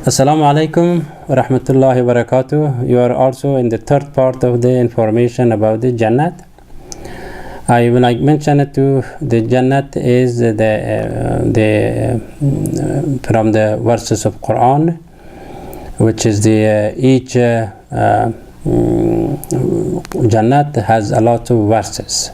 Assalamu alaikum wa rahmatullahi wa barakatuh. You are also in the third part of the information about the Jannat. I will mention it to the Jannat is from the verses of Quran, which is the each Jannat has a lot of verses.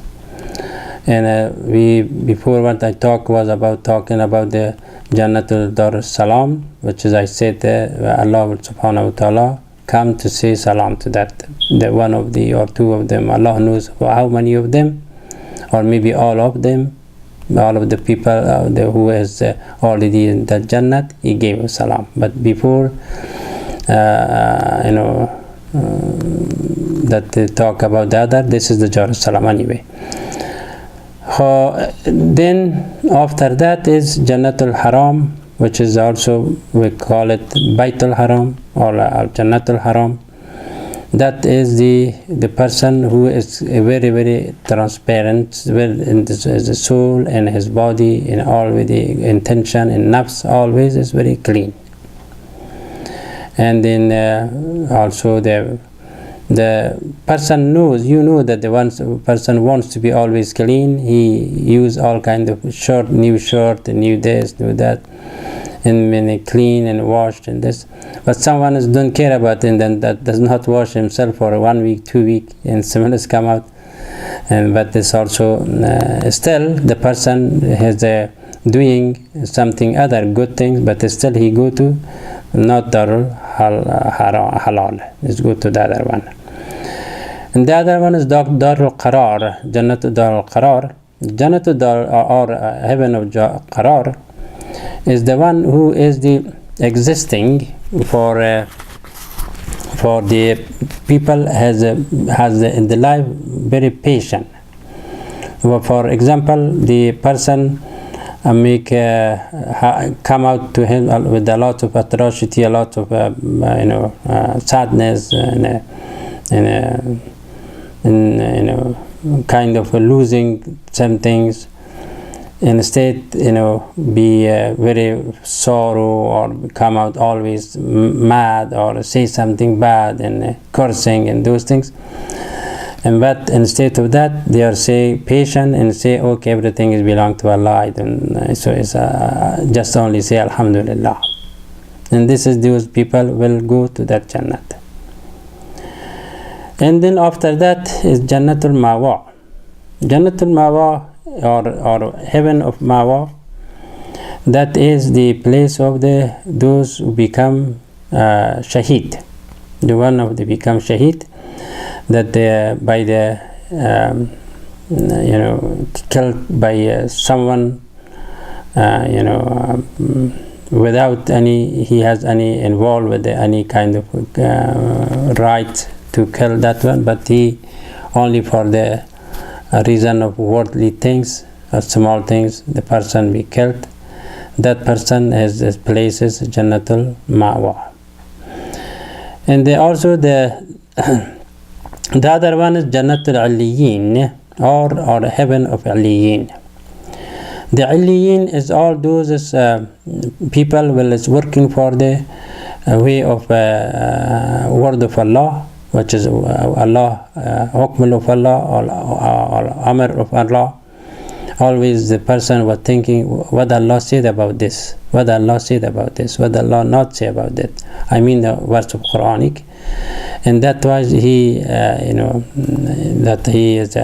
And before what I talked was about talking about the Jannatul Dar Salam, which is I said Allah subhanahu wa ta'ala come to say salam to that, the one of the or two of them. Allah knows how many of them, or maybe all of them, all of the people who is already in the Jannat, he gave a salam. But before that they talk about the other, this is the Dar Salam anyway. Then after that is Jannatul Haram, which is also we call it Baitul Haram or Jannatul Haram. That is the person who is very, very transparent in his soul and his body, and all with the intention and nafs always is very clean. And then also the person knows, that the person wants to be always clean. He use all kind of new shirt, new this, new that, and many clean and washed and this. But someone don't care about it, and then that does not wash himself for 1 week, 2 weeks, and someone has come out. But this also still the person has doing something other good things, but still he go to not Darul Halal. Let's go to the other one. And the other one is Darul Qarar, Jannatul Darul Qarar. Jannatul Dar or heaven of Qarar is the one who is the existing for the people has in the life very patient. For example, the person come out to him with a lot of atrocity, a lot of sadness, and kind of losing some things. Instead, be very sorrow or come out always mad or say something bad and cursing and those things. But instead of that, they are say patient and say, okay, everything is belong to Allah. So it's just only say Alhamdulillah. And this is those people will go to that Jannat. And then after that is Jannatul Mawa. Jannatul Mawa or heaven of Mawa. That is the place of those who become Shaheed. The one of the become Shaheed. That they by the killed by someone without he has any involved with any kind of right to kill that one, but he only for the reason of worldly things or small things the person be killed. That person has places Jannatul Ma'wa. And they also the other one is Jannatul Aliyin or heaven of Aliyin. The Aliyin is all those people who is working for the way of word of Allah, which is Allah, Hukm of Allah or Amr of Allah. Always the person was thinking what Allah said about this, what Allah said about this, what Allah not say about that. I mean the verse of Quranic. And that was he that he is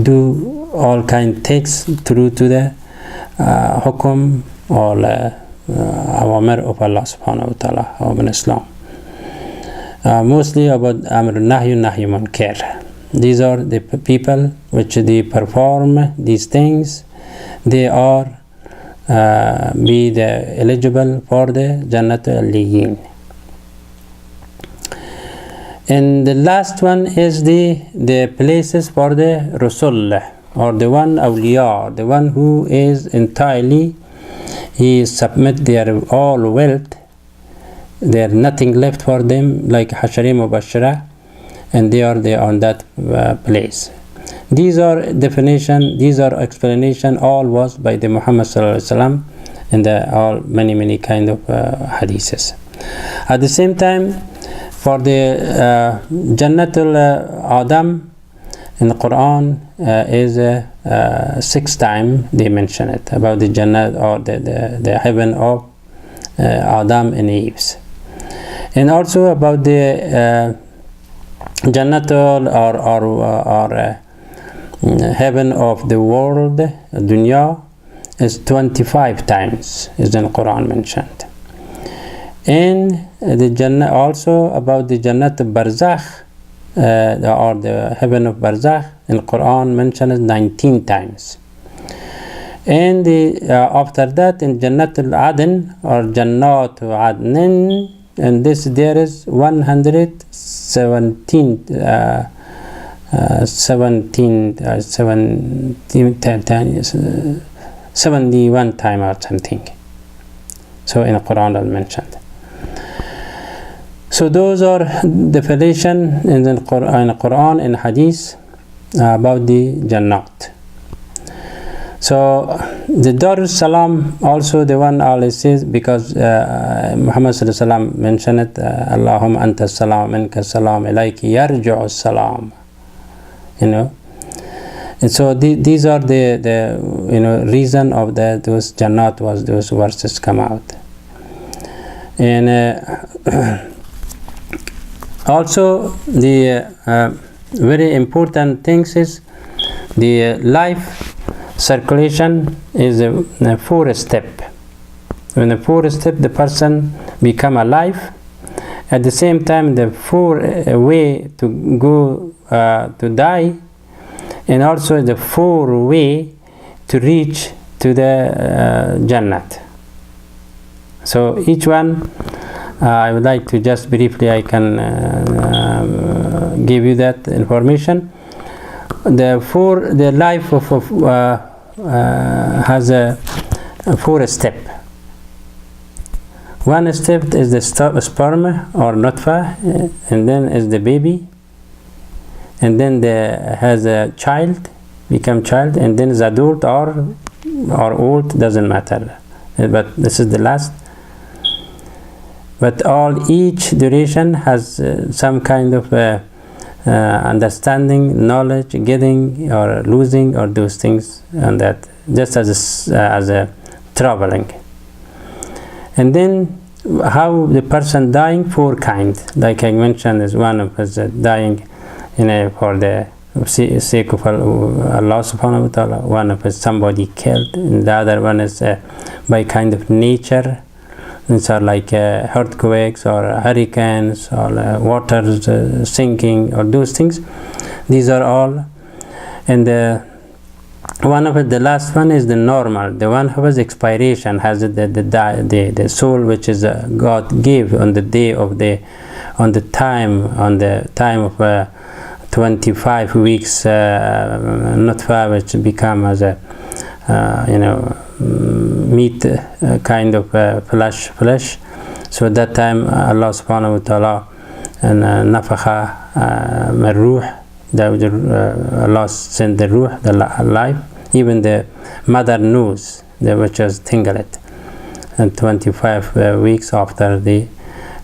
do all kind takes through to the hukum or awamir of Allah subhanahu wa ta'ala of Islam. Mostly about amr nahyu munkar. These are the people which they perform these things. They are be eligible for the Jannatul Aliyin. And the last one is the places for the Rasul or the one awliya, the one who is entirely he submit their all wealth, there nothing left for them like Hashari Mubashara, and they are there on that place. These are definition, these are explanation, all was by the Muhammad sallallahu alaihi wasallam in the all many kind of hadiths. At the same time, for the Jannatul Adam in the Quran is 6 times they mention it about the Jannah or the heaven of Adam and Eve, and also about the Jannatul or heaven of the world, dunya, is 25 times is in Quran mentioned. And the Jannah also about the Jannat Barzakh or the heaven of Barzakh in Quran mentioned 19 times. And after that in Jannat al-Adn or Jannat Adnin, and this there is 117 71 time or something. So in the Quran are mentioned. So those are definition in the Quran and Hadith about the Jannat. So the Dar Salam also the one always says, because Muhammad sallallahu alaihi wasallam mentioned it, Allahumma anta salam minka salam ilayki yarji'u salam, you know. And so these are the reason of those Jannat was those verses come out. And also the very important things is the life circulation is a 4 step. When the 4 step the person become alive, at the same time the 4 way to go to die, and also the 4 way to reach to the Jannat. So each one I would like to just briefly I can give you that information. The life of has a 4 step. One step is the sperm or nutfa, and then is the baby, and then has a child, become child, and then is adult or old, doesn't matter, but this is the last. But each duration has some kind of understanding, knowledge, getting or losing, or those things, and that just as a traveling. And then how the person dying, 4 kinds, like I mentioned, is one of us dying for the sake of Allah subhanahu wa ta'ala, one of us somebody killed, and the other one is by kind of nature. These are like earthquakes or hurricanes or waters sinking or those things. These are all. And one of it, the last one is the normal. The one who has expiration has the soul which is God gave on the day of the time of 25 weeks nutfa, which become as a meat kind of flesh. So at that time Allah subhanahu wa ta'ala and nafakha min ruh, Allah sent the ruh, the life. Even the mother knows which is tinglet, and 25 weeks after the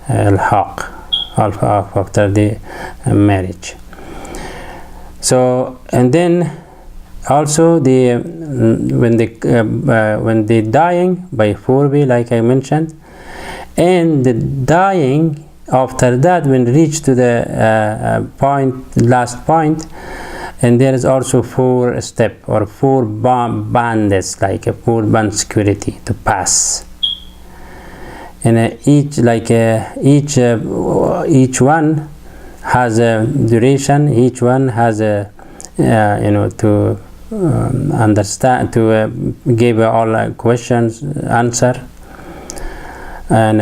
al-haq, after the marriage. So, and then also when they dying by 4 way, like I mentioned, and the dying after that when reach to the last point, and there is also 4 step or 4 bands, like a 4 band security to pass. And each one has a duration. Each one has a to understand, to give all questions answer, and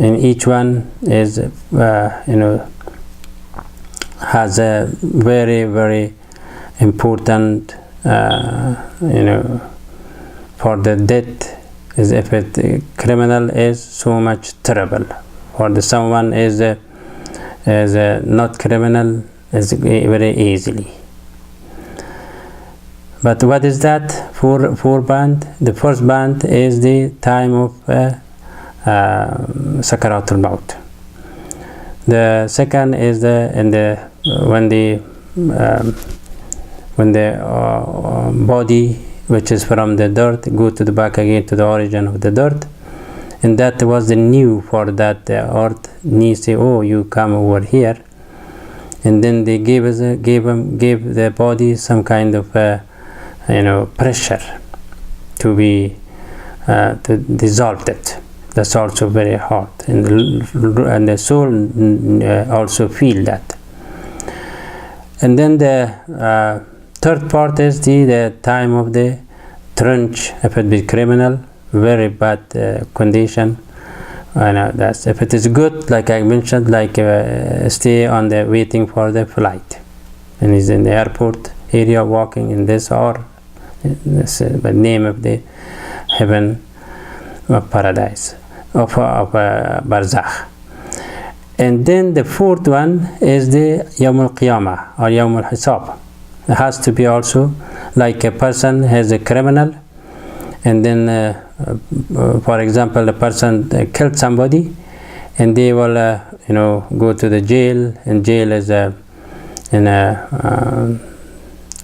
each one is has a very, very important for the death. Is if a criminal is so much terrible, for the someone is not criminal is very easily. But what is that? Four band. The first band is the time of Sakarat al-Maut. The second is when the body, which is from the dirt, go to the back again to the origin of the dirt, and that was the new for that earth. He say, oh, you come over here, and then they gave the body some kind of pressure to be to dissolve it. That's also very hard, and the soul also feel that. And then the third part is the time of the trench. If it be criminal, very bad condition. That's if it is good, like I mentioned, like stay on the waiting for the flight, and he's in the airport area walking in this, or this the name of the heaven of paradise of barzakh. And then the fourth one is the Yawm al-Qiyamah or Yawm al-Hisab. It has to be also like a person has a criminal, and then for example, the person killed somebody, and they will go to the jail, and jail is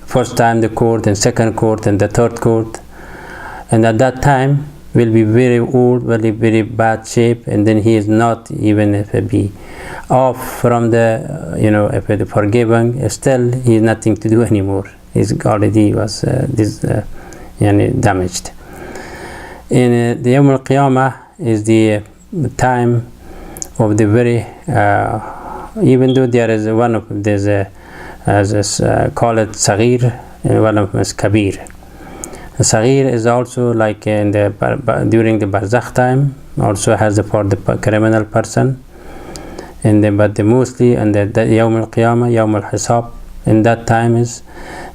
first time the court, and second court, and the third court, and at that time will be very old, very bad shape, and then he is not, even if it be off from the if it forgiven, still he has nothing to do anymore. He's already was damaged. In the Yawm al-Qiyamah is the time of the very even though there is one of there's call it Saghir, and one of them is Kabir. Saghir is also like in the during the barzakh time, also has for the criminal person, and then but the mostly and the Yawm al-Qiyamah, Yawm al-Hisab, in that time is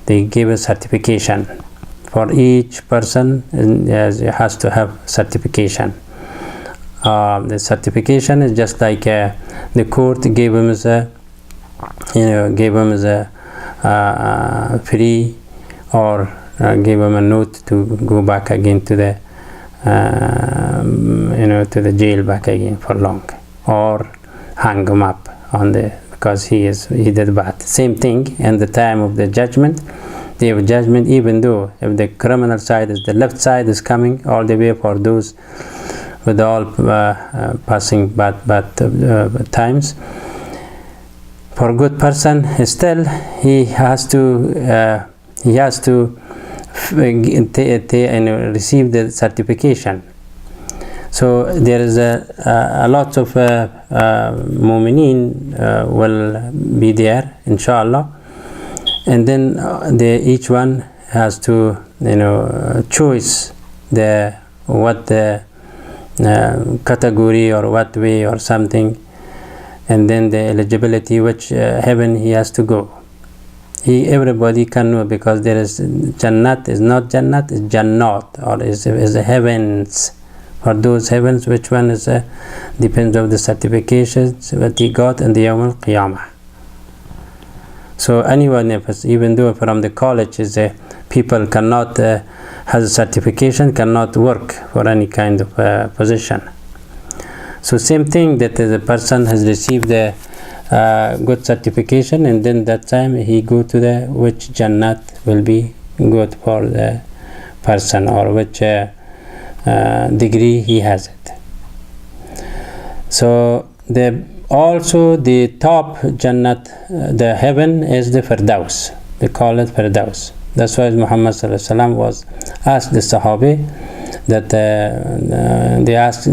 they give a certification for each person, and has to have certification. The certification is just like the court gave him as a free, or gave him a note to go back again to the to the jail back again for long, or hang him up on the because he did bad. Same thing in the time of the judgment. Day of judgment, even though if the criminal side is the left side is coming all the way for those with all passing bad times. For a good person, still he has to receive the certification. So there is a lot of mu'mineen will be there, inshallah, and then each one has to choose what category or what way or something, and then the eligibility which heaven he has to go. Everybody can know, because there is Jannat is not Jannat, is Jannat, or is heavens. For those heavens, which one is depends on the certifications that he got in the Yawm al-Qiyamah. So anyone, even though from the college is people cannot has a certification, cannot work for any kind of position. So same thing, that the person has received the good certification, and then that time he go to the which Jannat will be good for the person, or which degree he has it. So also the top Jannat, the heaven is the Firdaus. They call it Firdaus. That's why Muhammad sallallahu alaihi wasallam was asked the Sahabi that they asked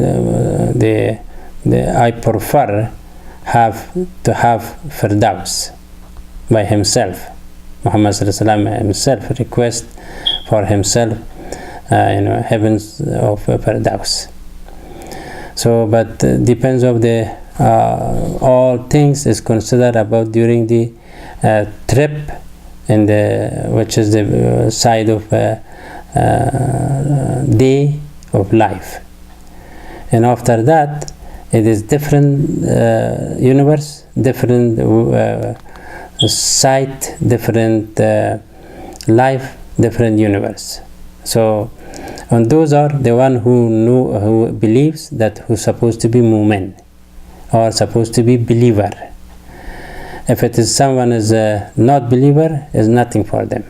I prefer to have Firdaus by himself. Muhammad sallallahu alaihi wasallam himself request for himself heavens of Firdaus. So but depends of the all things is considered about during the trip, and which is the side of day of life, and after that it is different universe, different sight, different life, different universe. So, and those are the one who believes that who's supposed to be mu'min or supposed to be believer. If it is someone is not believer, is nothing for them.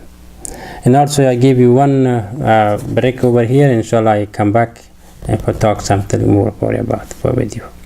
And also I give you one break over here. Inshallah, I come back and talk something more about with you.